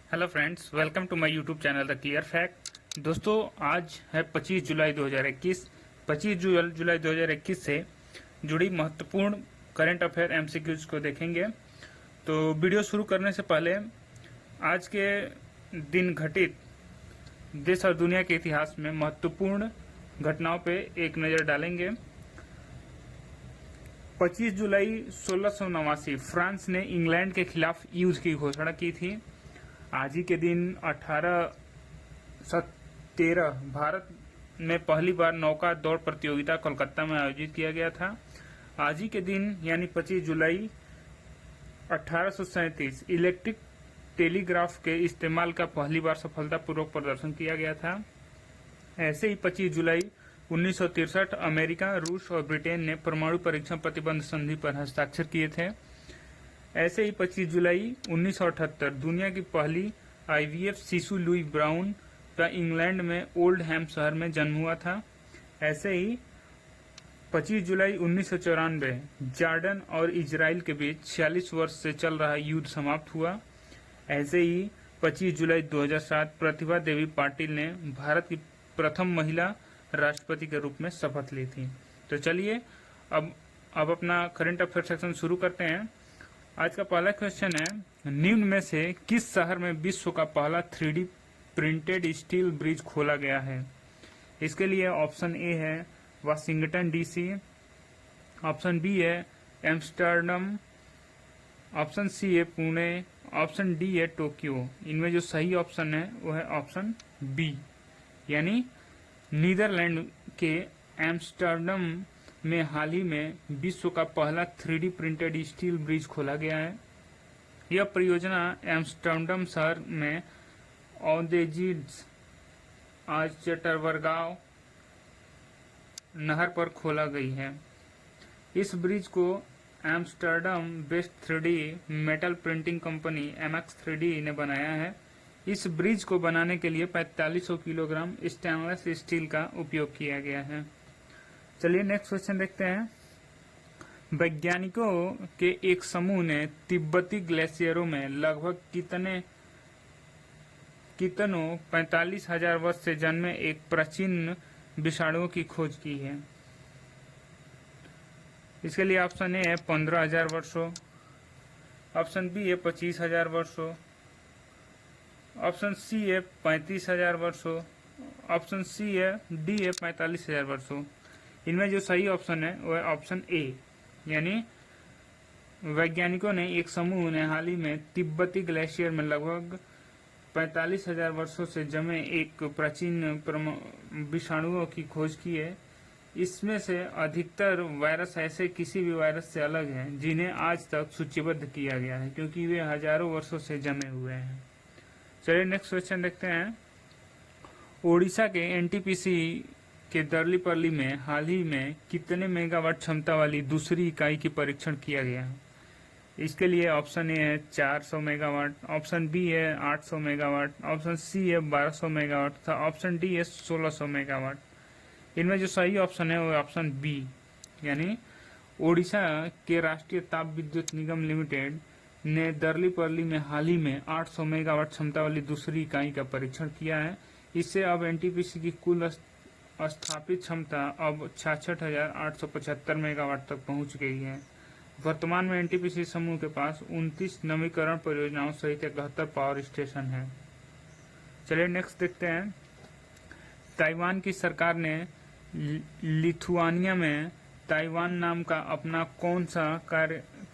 Hello friends, welcome to my YouTube channel the clear fact. दोस्तों, आज है 25 जुलाई 2021। 25 जुलाई 2021 से जुड़ी महत्वपूर्ण करंट अफेयर एमसीक्यूज को देखेंगे। तो वीडियो शुरू करने से पहले आज के दिन घटित देश और दुनिया के इतिहास में महत्वपूर्ण घटनाओं पे एक नज़र डालेंगे। 25 जुलाई 1689 फ्रांस ने इंग्लैंड के खिलाफ युद्ध की घोषणा की थी। आज ही के दिन 1813 भारत में पहली बार नौका दौड़ प्रतियोगिता कोलकाता में आयोजित किया गया था। आज ही के दिन यानी 25 जुलाई 1837 इलेक्ट्रिक टेलीग्राफ के इस्तेमाल का पहली बार सफलतापूर्वक प्रदर्शन किया गया था। ऐसे ही 25 जुलाई 1963 अमेरिका, रूस और ब्रिटेन ने परमाणु परीक्षण प्रतिबंध संधि पर हस्ताक्षर किए थे। ऐसे ही 25 जुलाई 1978 दुनिया की पहली आईवीएफ शिशु लुई ब्राउन का इंग्लैंड में ओल्डहैम शहर में जन्म हुआ था। ऐसे ही 25 जुलाई 1994 जॉर्डन और इजराइल के बीच 46 वर्ष से चल रहा युद्ध समाप्त हुआ। ऐसे ही 25 जुलाई 2007 प्रतिभा देवी पाटिल ने भारत की प्रथम महिला राष्ट्रपति के रूप में शपथ ली थी। तो चलिए अब अपना करंट अफेयर सेक्शन शुरू करते हैं। आज का पहला क्वेश्चन है, निम्न में से किस शहर में विश्व का पहला 3D प्रिंटेड स्टील ब्रिज खोला गया है? इसके लिए ऑप्शन ए है वाशिंगटन डीसी, ऑप्शन बी है एम्स्टर्डम, ऑप्शन सी है पुणे, ऑप्शन डी है टोक्यो। इनमें जो सही ऑप्शन है वो है ऑप्शन बी, यानी नीदरलैंड के एम्स्टर्डम में हाल ही में विश्व का पहला 3D प्रिंटेड स्टील ब्रिज खोला गया है। यह परियोजना एम्स्टर्डम शहर में औदेजिड्स आर्चटरवरगाव नहर पर खोला गई है। इस ब्रिज को Amsterdam based 3D metal printing company MX3D ने बनाया है। इस ब्रिज को बनाने के लिए 4500 किलोग्राम स्टेनलेस स्टील का उपयोग किया गया है। चलिए नेक्स्ट क्वेश्चन देखते हैं। वैज्ञानिकों के एक समूह ने तिब्बती ग्लेशियरों में लगभग कितनों 45,000 वर्ष से जन्मे एक प्राचीन विषाणुओं की खोज की है? इसके लिए ऑप्शन ए है 15,000 वर्षों, ऑप्शन बी है 25,000 वर्षों, ऑप्शन सी है 35,000 वर्षों, ऑप्शन सी है डी है 45,000 वर्षों। इनमें जो सही ऑप्शन है वो है ऑप्शन ए, यानी वैज्ञानिकों ने एक समूह ने हाल ही में तिब्बती ग्लेशियर में लगभग 45,000 वर्षों से जमे एक प्राचीन विषाणुओं की खोज की है। इसमें से अधिकतर वायरस ऐसे किसी भी वायरस से अलग हैं जिन्हें आज तक सूचीबद्ध किया गया है, क्योंकि वे हजारों वर्षों से जमे हुए हैं। चलिए नेक्स्ट क्वेश्चन देखते हैं। ओडिशा के एनटीपीसी के दर्लीपल्ली में हाल ही में कितने मेगावाट क्षमता वाली दूसरी इकाई की परीक्षण किया गया? इसके लिए ऑप्शन ए है 400 मेगावाट, ऑप्शन बी है 800 मेगावाट, ऑप्शन सी है 1200 मेगावाट तथा ऑप्शन डी है 1600 मेगावाट। इनमें जो सही ऑप्शन है वो ऑप्शन बी, यानी ओडिशा के राष्ट्रीय ताप विद्युत निगम लिमिटेड ने दर्लीपल्ली में हाल ही में 800 मेगावाट क्षमता वाली दूसरी इकाई का परीक्षण किया है। इससे अब एनटीपीसी की कुल स्थापित क्षमता अब 66,875 मेगावाट तक पहुंच गई है। वर्तमान में एनटीपीसी समूह के पास 29 नवीकरण परियोजनाओं सहित 71 पावर स्टेशन है। चलिए नेक्स्ट देखते हैं। ताइवान की सरकार ने लिथुआनिया में ताइवान नाम का अपना कौन सा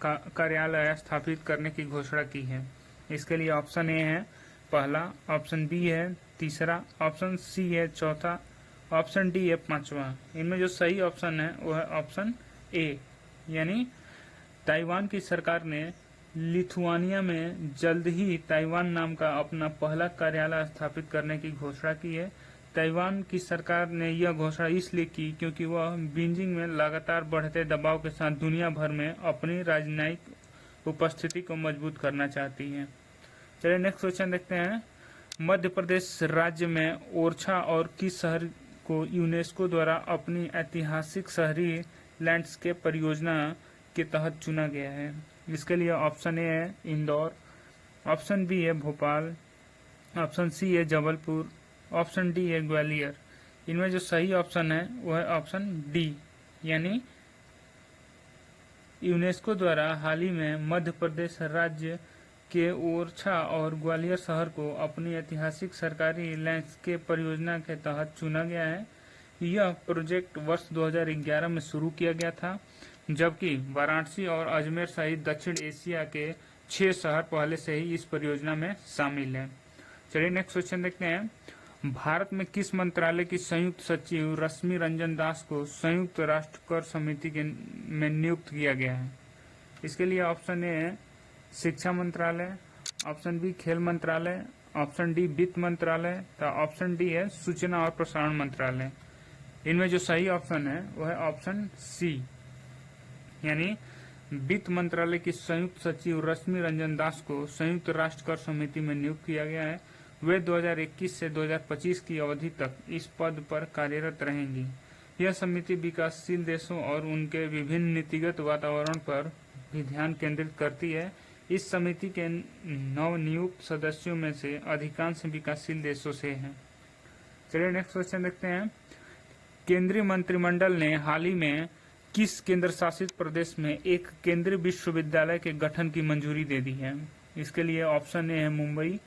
कार्यालय स्थापित करने की घोषणा की है? इसके लिए ऑप्शन ए है पहला, ऑप्शन बी है तीसरा, ऑप्शन सी है चौथा, ऑप्शन डी है पांचवा। इनमें जो सही ऑप्शन है वो है ऑप्शन ए, यानी ताइवान की सरकार ने लिथुआनिया में जल्द ही ताइवान नाम का अपना पहला कार्यालय स्थापित करने की घोषणा की है। ताइवान की सरकार ने यह घोषणा इसलिए की क्योंकि वह बीजिंग में लगातार बढ़ते दबाव के साथ दुनिया भर में अपनी राजनयिक उपस्थिति को मजबूत करना चाहती है। चलिए नेक्स्ट क्वेश्चन देखते हैं। मध्य प्रदेश राज्य में ओरछा और किस शहर को यूनेस्को द्वारा अपनी ऐतिहासिक शहरी लैंडस्केप परियोजना के तहत चुना गया है? इसके लिए ऑप्शन ए है इंदौर, ऑप्शन बी है भोपाल, ऑप्शन सी है जबलपुर, ऑप्शन डी है ग्वालियर। इनमें जो सही ऑप्शन है वो है ऑप्शन डी, यानी यूनेस्को द्वारा हाल ही में मध्य प्रदेश राज्य के ओरछा और ग्वालियर शहर को अपनी ऐतिहासिक सरकारी लैंडस्केप परियोजना के तहत चुना गया है। यह प्रोजेक्ट वर्ष 2011 में शुरू किया गया था, जबकि वाराणसी और अजमेर सहित दक्षिण एशिया के 6 शहर पहले से ही इस परियोजना में शामिल हैं। चलिए नेक्स्ट क्वेश्चन देखते हैं। भारत में किस मंत्रालय की संयुक्त सचिव रश्मि रंजन दास को संयुक्त राष्ट्र कर समिति में नियुक्त किया गया है? इसके लिए ऑप्शन ए है शिक्षा मंत्रालय, ऑप्शन बी खेल मंत्रालय, ऑप्शन डी वित्त मंत्रालय, तो ऑप्शन डी है सूचना और प्रसारण मंत्रालय। इनमें जो सही ऑप्शन है वो है ऑप्शन सी, यानी वित्त मंत्रालय की संयुक्त सचिव रश्मि रंजन दास को संयुक्त राष्ट्र कर समिति में नियुक्त किया गया है। वे 2021 से 2025 की अवधि तक इस पद पर कार्यरत रहेंगी। यह समिति विकासशील देशों और उनके विभिन्न नीतिगत वातावरण पर भी ध्यान केंद्रित करती है। इस समिति के नवनियुक्त सदस्यों में से अधिकांश विकासशील देशों से हैं। चलिए नेक्स्ट क्वेश्चन देखते हैं। केंद्रीय मंत्रिमंडल ने हाल ही में किस केंद्र शासित प्रदेश में एक केंद्रीय विश्वविद्यालय के गठन की मंजूरी दे दी है? इसके लिए ऑप्शन ए है मुंबई,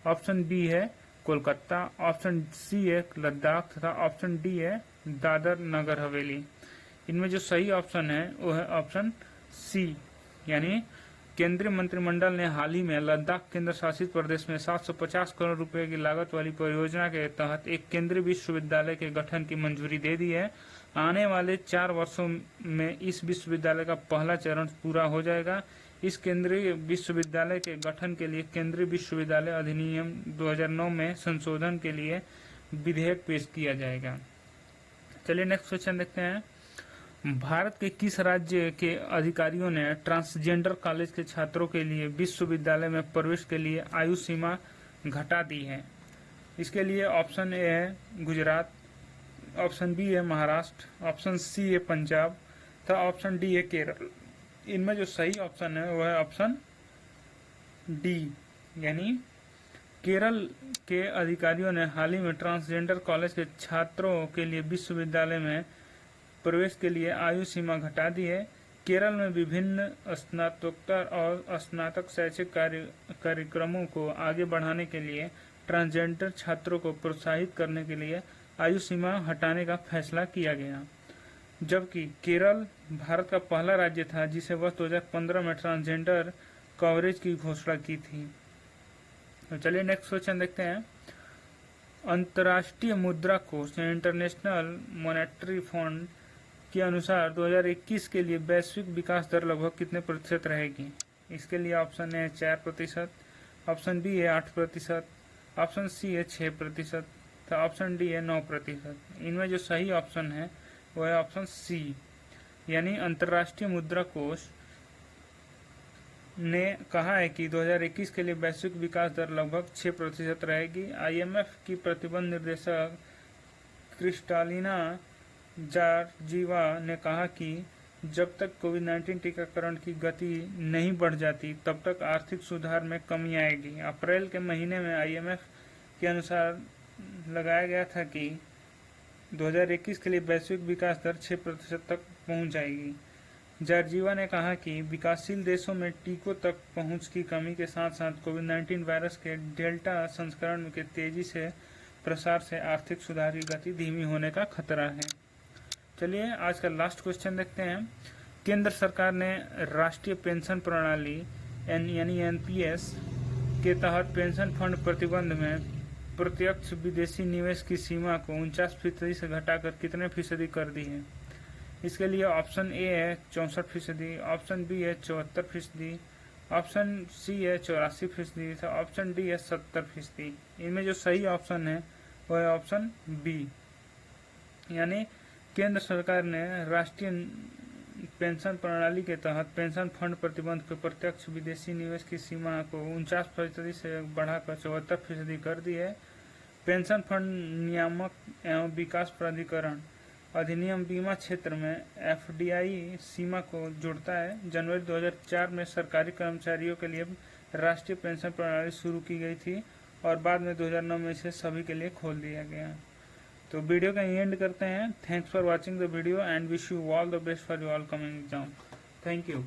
ऑप्शन बी है कोलकाता, ऑप्शन सी है लद्दाख तथा ऑप्शन डी है दादर नगर हवेली। इनमें जो सही ऑप्शन है वो है ऑप्शन सी, यानी केंद्रीय मंत्रिमंडल ने हाल ही में लद्दाख केंद्र शासित प्रदेश में 750 करोड़ रुपए की लागत वाली परियोजना के तहत एक केंद्रीय विश्वविद्यालय के गठन की मंजूरी दे दी है। आने वाले 4 वर्षों में इस विश्वविद्यालय का पहला चरण पूरा हो जाएगा। इस केंद्रीय विश्वविद्यालय के गठन के लिए केंद्रीय विश्वविद्यालय अधिनियम 2009 में संशोधन के लिए विधेयक पेश किया जाएगा। चलिए नेक्स्ट क्वेश्चन देखते हैं। भारत के किस राज्य के अधिकारियों ने ट्रांसजेंडर कॉलेज के छात्रों के लिए विश्वविद्यालय में प्रवेश के लिए आयु सीमा घटा दी है? इसके लिए ऑप्शन ए है गुजरात, ऑप्शन बी है महाराष्ट्र, ऑप्शन सी है पंजाब तथा ऑप्शन डी है केरल। इनमें जो सही ऑप्शन है वह है ऑप्शन डी, यानी केरल के अधिकारियों ने हाल ही में ट्रांसजेंडर कॉलेज के छात्रों के लिए विश्वविद्यालय में प्रवेश के लिए आयु सीमा घटा दी है। केरल में विभिन्न स्नातकोत्तर और स्नातक शैक्षिक कार्यक्रमों को आगे बढ़ाने के लिए ट्रांसजेंडर छात्रों को प्रोत्साहित करने के लिए आयु सीमा हटाने का फैसला किया गया, जबकि केरल भारत का पहला राज्य था जिसे वर्ष 2015 में ट्रांसजेंडर कवरेज की घोषणा की थी। तो चलिए नेक्स्ट क्वेश्चन देखते हैं। अंतर्राष्ट्रीय मुद्रा कोष या इंटरनेशनल मॉनेटरी फंड के अनुसार 2021 के लिए वैश्विक विकास दर लगभग कितने प्रतिशत रहेगी? इसके लिए ऑप्शन है 4%, ऑप्शन बी है 8%, ऑप्शन सी है 6%, तो ऑप्शन डी है 9%। इनमें जो सही ऑप्शन है वो है ऑप्शन सी, यानी अंतर्राष्ट्रीय मुद्रा कोष ने कहा है कि 2021 के लिए वैश्विक विकास दर लगभग 6% रहेगी। IMF की प्रतिबंध निर्देशक क्रिस्टालिना जॉर्जीवा ने कहा कि जब तक कोविड-19 टीकाकरण की गति नहीं बढ़ जाती तब तक आर्थिक सुधार में कमी आएगी। अप्रैल के महीने में IMF के अनुसार लगाया गया था कि 2021 के लिए वैश्विक विकास दर 6% तक पहुंच जाएगी। जॉर्जीवा ने कहा कि विकासशील देशों में टीकों तक पहुंच की कमी के साथ साथ कोविड-19 वायरस के डेल्टा संस्करण के तेजी से प्रसार से आर्थिक सुधार की गति धीमी होने का खतरा है। चलिए आज का लास्ट क्वेश्चन देखते हैं। केंद्र सरकार ने राष्ट्रीय पेंशन प्रणाली यानी NPS के तहत पेंशन फंड प्रतिबंध में प्रत्यक्ष विदेशी निवेश की सीमा को 49% से घटाकर कितने फीसदी कर दी है? इसके लिए ऑप्शन ए है 64%, ऑप्शन बी है 74%, ऑप्शन सी है 84%, तो ऑप्शन डी है 70%। इनमें जो सही ऑप्शन है वो है ऑप्शन बी, यानी केंद्र सरकार ने राष्ट्रीय पेंशन प्रणाली के तहत पेंशन फंड प्रतिबंध के प्रत्यक्ष विदेशी निवेश की सीमा को 49% से बढ़ाकर 74% कर दी है। पेंशन फंड नियामक एवं विकास प्राधिकरण अधिनियम बीमा क्षेत्र में FDI सीमा को जोड़ता है। जनवरी 2004 में सरकारी कर्मचारियों के लिए राष्ट्रीय पेंशन प्रणाली शुरू की गई थी और बाद में 2009 में इसे सभी के लिए खोल दिया गया। तो वीडियो का एंड करते हैं। Thanks for watching the video and wish you all the best for your coming exam. Thank you.